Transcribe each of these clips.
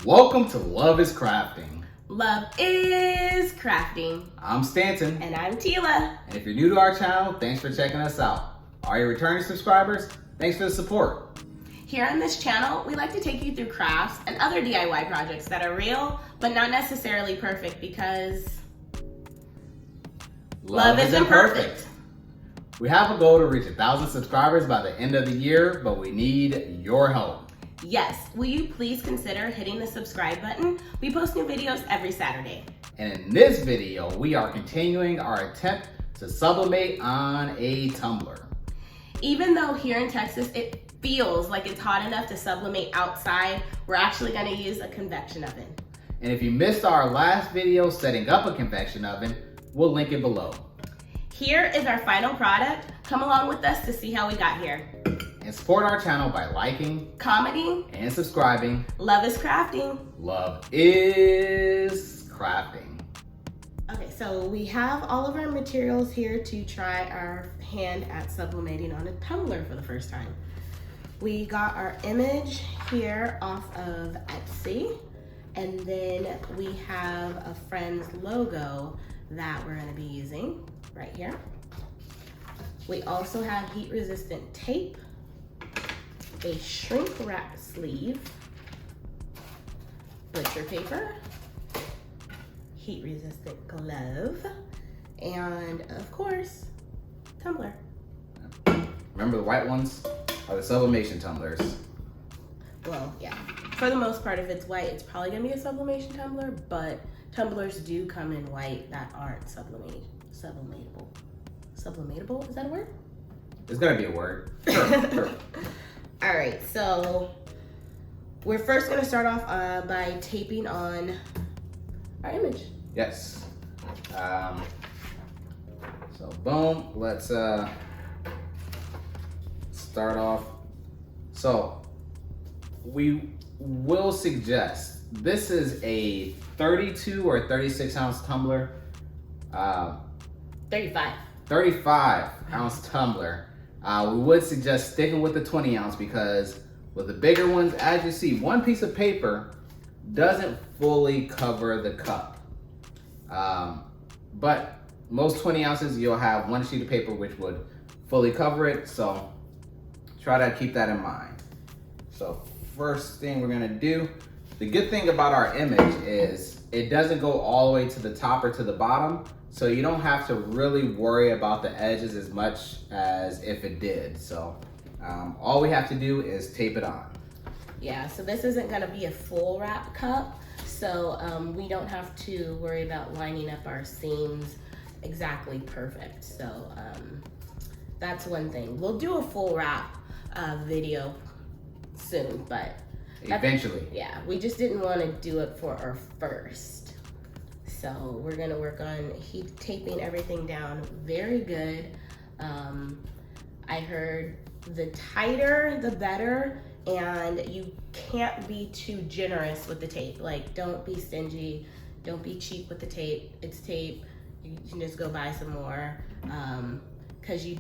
Welcome to Love is Crafting. Love is crafting. I'm Stanton. And I'm Tila. And if you're new to our channel, thanks for checking us out. Are you returning subscribers? Thanks for the support. Here on this channel, we like to take you through crafts and other DIY projects that are real, but not necessarily perfect because love isn't perfect. We have a goal to reach 1,000 subscribers by the end of the year, but we need your help. Yes, will you please consider hitting the subscribe button? We post new videos every Saturday. And in this video, we are continuing our attempt to sublimate on a tumbler. Even though here in Texas, it feels like it's hot enough to sublimate outside, we're actually gonna use a convection oven. And if you missed our last video setting up a convection oven, we'll link it below. Here is our final product. Come along with us to see how we got here. And support our channel by liking, commenting, and subscribing. Love is crafting. Love is crafting. Okay, so we have all of our materials here to try our hand at sublimating on a tumbler for the first time. We got our image here off of Etsy, and then we have a friend's logo that we're gonna be using right here. We also have heat-resistant tape, a shrink wrap sleeve, butcher paper, heat-resistant glove, and of course, tumbler. Remember the white ones are the sublimation tumblers. Well, yeah. For the most part, if it's white, it's probably gonna be a sublimation tumbler, but tumblers do come in white that aren't sublimatable. Sublimatable, is that a word? It's gonna be a word. Sure. All right, so we're first gonna start off by taping on our image. Yes. So boom, let's start off. So we will suggest, this is a 32 or 36 ounce tumbler. 35 ounce tumbler. We would suggest sticking with the 20 ounce because with the bigger ones, as you see, one piece of paper doesn't fully cover the cup. But most 20 ounces, you'll have one sheet of paper which would fully cover it. So try to keep that in mind. So first thing we're gonna do, the good thing about our image is it doesn't go all the way to the top or to the bottom. So you don't have to really worry about the edges as much as if it did. So all we have to do is tape it on. Yeah, so this isn't gonna be a full wrap cup. So we don't have to worry about lining up our seams exactly perfect. So that's one thing. We'll do a full wrap video soon, but eventually. Yeah, we just didn't wanna do it for our first. So we're gonna work on heat taping everything down very good. I heard the tighter, the better, and you can't be too generous with the tape. Like, don't be stingy, don't be cheap with the tape. It's tape, you can just go buy some more. Cause you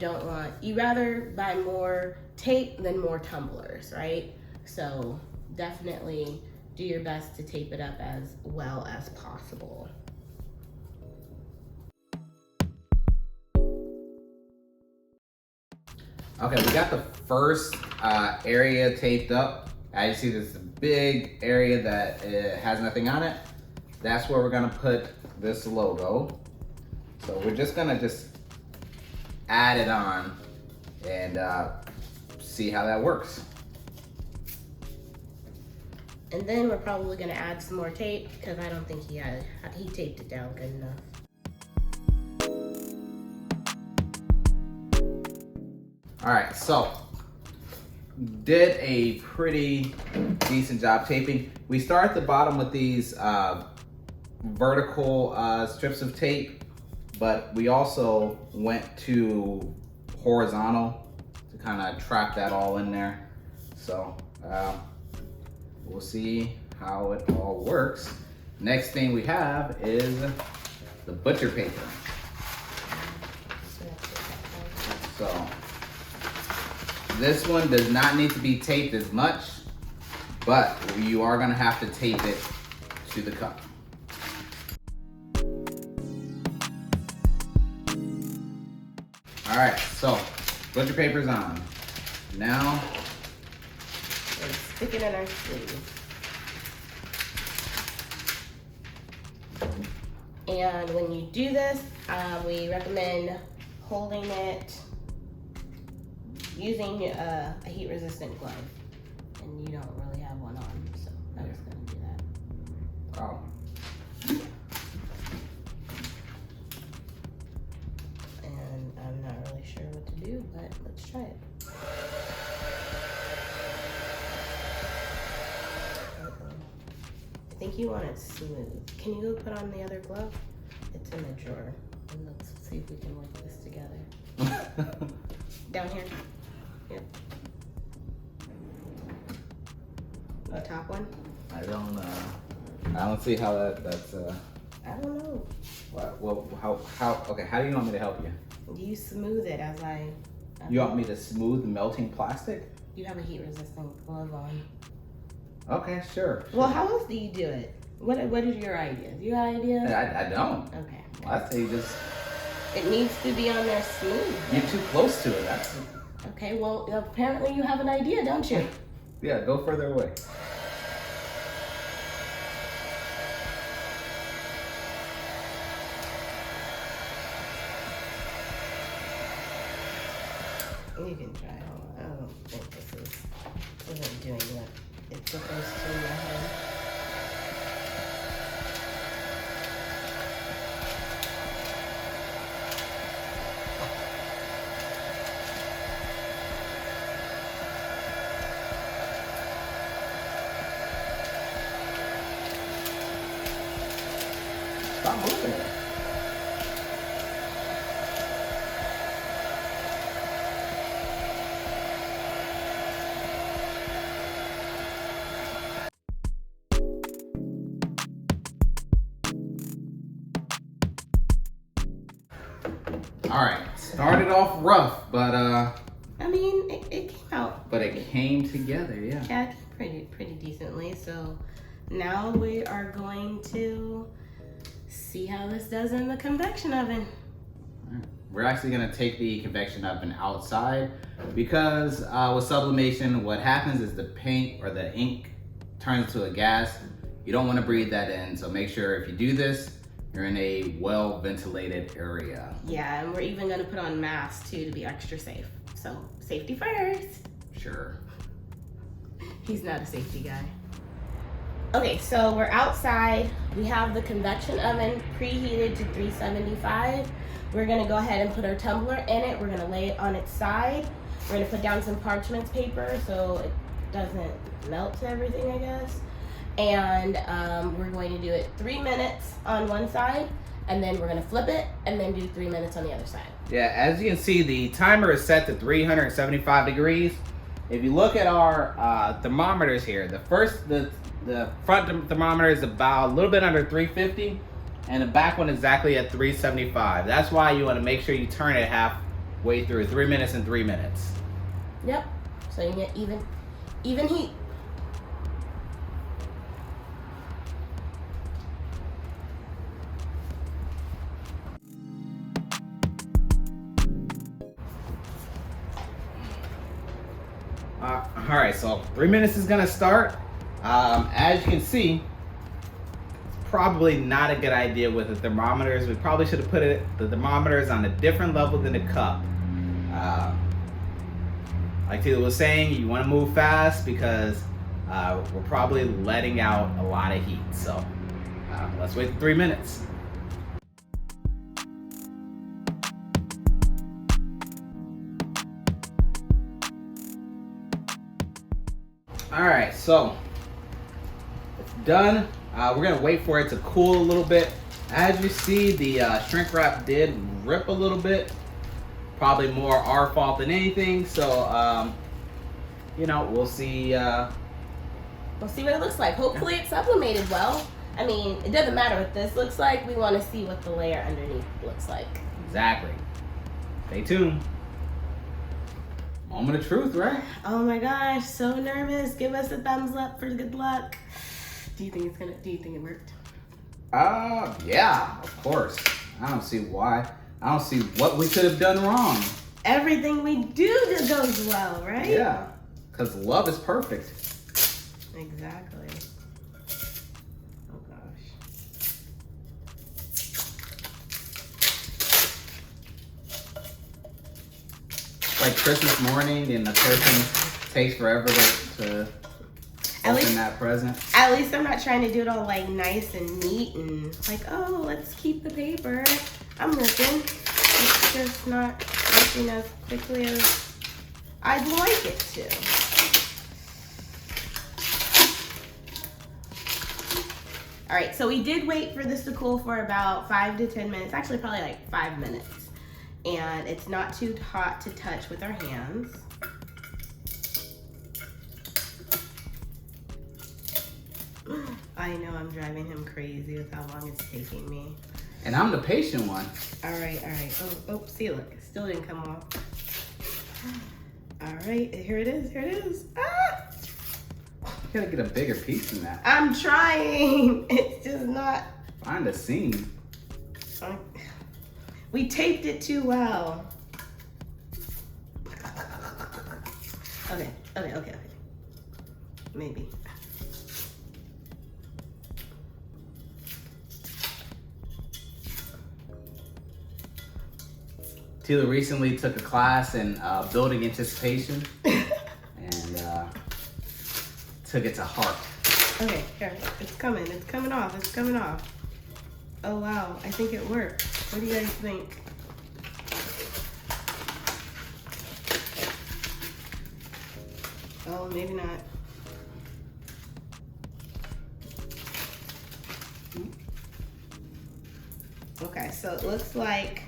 rather buy more tape than more tumblers, right? So definitely do your best to tape it up as well as possible. Okay, we got the first area taped up. As you see, there's a big area that has nothing on it. That's where we're gonna put this logo. So we're just gonna add it on and see how that works. And then we're probably gonna add some more tape because I don't think he taped it down good enough. All right, so did a pretty decent job taping. We start at the bottom with these vertical strips of tape, but we also went to horizontal to kind of trap that all in there. So we'll see how it all works. Next thing we have is the butcher paper. So this one does not need to be taped as much. but you are gonna have to tape it to the cup. All right, so butcher paper's on. Now, we're stick it in our sleeve. And when you do this, we recommend holding it using a heat-resistant glove. And you don't really have one on, so I'm just gonna do that. oh. And I'm not really sure what to do, but let's try it. I think you want it smooth. Can you go put on the other glove? It's in the drawer. And let's see if we can work this together. Down here. Yep. The top one. I don't see how that's I don't know. well, okay, how do you want me to help you? You smooth it as I. You want me to smooth melting plastic? You have a heat resistant glove on. Okay, sure. Well, how else do you do it? What is your idea? Your idea? I don't. Okay. I say just. It needs to be on there smooth. You're too close to it. That's. Okay, well, apparently you have an idea, don't you? Yeah, go further away. You can try it. I don't think this isn't doing what it's supposed to in your head. Stop moving it. All right, started off rough, but I mean, it came out. but it came together, yeah. Yeah, pretty decently. So now we are going to see how this does in the convection oven. We're actually gonna take the convection oven outside because with sublimation, what happens is the paint or the ink turns into a gas. You don't want to breathe that in, so make sure if you do this, you're in a well-ventilated area. Yeah, and we're even gonna put on masks too to be extra safe. So safety first. Sure. He's not a safety guy. Okay, so we're outside. We have the convection oven preheated to 375. We're gonna go ahead and put our tumbler in it. We're gonna lay it on its side. We're gonna put down some parchment paper so it doesn't melt to everything, I guess. And we're going to do it 3 minutes on one side, and then we're gonna flip it and then do 3 minutes on the other side. Yeah, as you can see, the timer is set to 375 degrees. If you look at our thermometers here, the front thermometer is about a little bit under 350, and the back one is exactly at 375. That's why you want to make sure you turn it halfway through, 3 minutes and 3 minutes. Yep. So you get even heat. All right, so 3 minutes is gonna start. As you can see, it's probably not a good idea with the thermometers. We probably should have put the thermometers on a different level than the cup. Like Tila was saying, you want to move fast because we're probably letting out a lot of heat. So let's wait 3 minutes. All right, so it's done. We're gonna wait for it to cool a little bit. As you see, the shrink wrap did rip a little bit. Probably more our fault than anything. So, you know, we'll see. We'll see what it looks like. Hopefully it's sublimated well. I mean, it doesn't matter what this looks like. We want to see what the layer underneath looks like. Exactly. Stay tuned. Moment of truth, right? Oh my gosh, so nervous. Give us a thumbs up for good luck. Do you think it worked? Yeah, of course. I don't see why. I don't see what we could have done wrong. Everything we do just goes well, right? Yeah, because love is perfect. Exactly. Oh gosh. Like Christmas morning and the person takes forever to open that present. At least I'm not trying to do it all like nice and neat and like, oh, let's keep the paper. I'm looking. It's just not working as quickly as I'd like it to. All right, so we did wait for this to cool for about 5 to 10 minutes. Actually, probably like 5 minutes. And it's not too hot to touch with our hands. I know I'm driving him crazy with how long it's taking me. And I'm the patient one. All right. Oh, see, look, it still didn't come off. All right, here it is. Ah! You gotta get a bigger piece than that. I'm trying. It's just not. Find a seam. We taped it too well. Okay. Maybe. Tila recently took a class in building anticipation and took it to heart. Okay, here, it's coming off. Oh wow, I think it worked. What do you guys think? Oh, maybe not. Okay, so it looks like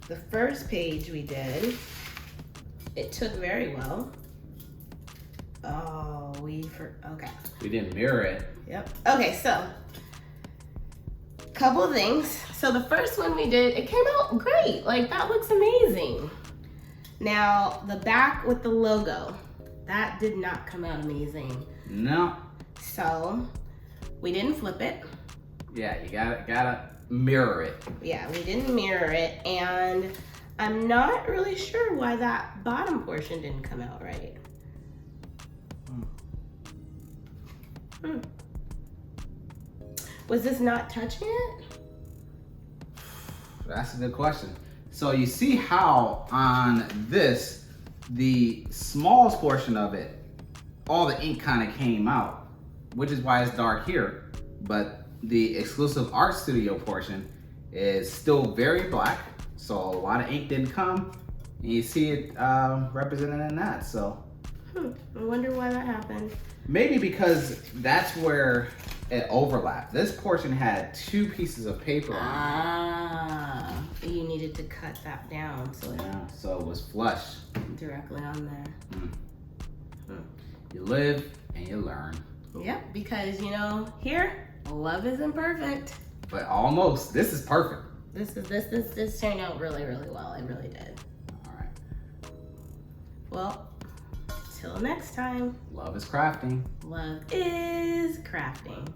the first page we did, it took very well. Oh, okay. We didn't mirror it. Yep. Okay, so couple things. So the first one we did, it came out great. Like, that looks amazing. Now, the back with the logo, that did not come out amazing. No. So, we didn't flip it. Yeah, you gotta mirror it. Yeah, we didn't mirror it, and I'm not really sure why that bottom portion didn't come out right. Was this not touching it? That's a good question. So you see how on this, the smallest portion of it, all the ink kind of came out, which is why it's dark here. But the exclusive art studio portion is still very black. So a lot of ink didn't come. And you see it represented in that, so. I wonder why that happened. Maybe because that's where it overlapped. This portion had 2 pieces of paper on it. You needed to cut that down so it was flush. Directly on there. You live and you learn. Yep, because here, love isn't perfect. But almost. This is perfect. This turned out really, really well. It really did. All right. Well, till next time. Love is crafting. Love is crafting.